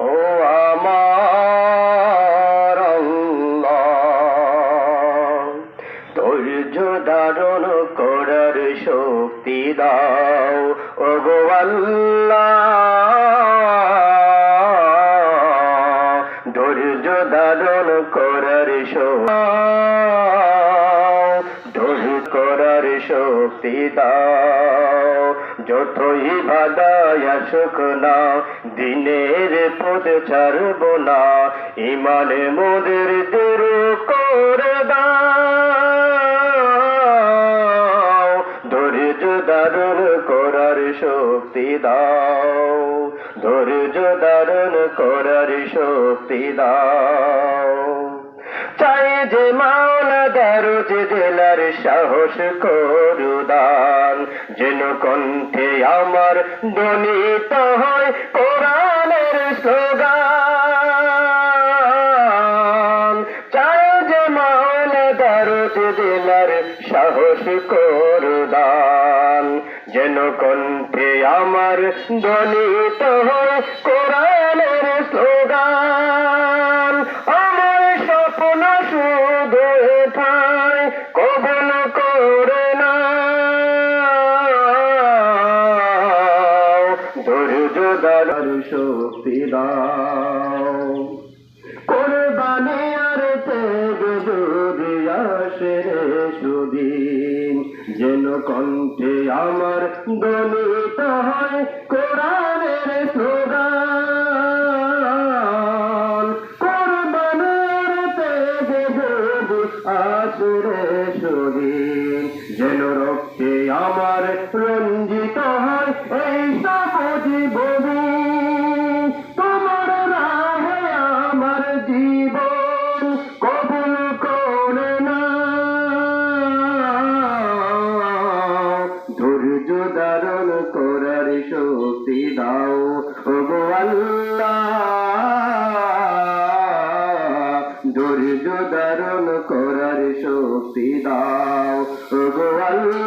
ও আমার আল্লাহ, ধৈর্য ধারণ করার শক্তি দাও ও গো আল্লাহ, ধৈর্য ধারণ করার শক্তি দাও। যতই বাধাই আসুক না, দিনের পথ ছাড়ব না, ইমানে মোদের দৃঢ় করে দাও। ধৈর্য ধারণ করার শক্তি দাও, ধৈর্য ধারণ করার শক্তি দাও। চাই যে মাওলা দরজ জেলার সাহস করু দান, যেন কণ্ঠে আমার ধ্বনিত হয় কোরআনের স্লোগান। চাই যে মাওলা দরজ জেলার সাহস করু দান, যেন কণ্ঠে আমার ধ্বনিত হয় কোরআনের স্লোগান। শুধু এঠাই কবুল করে নাও, ধৈর্য ধারণ শক্তি দাও। কোরবানি আর তেজ যদি আসে সুদিন, যেন কণ্ঠে আমার ধ্বনিত হয় কোরআনের স্লোগান। আসরে সুদিন, যেন রক্তে আমার রঞ্জিত হয় এই সবুজ ভূমি। তোমার রাহে আমার জীবন কবুল করে নাও, ধৈর্য ধারণ করার শক্তি দাও ও গো আল্লাহ, ধৈর্য ধারণ করার শক্তি দাও ও গো আল্লাহ।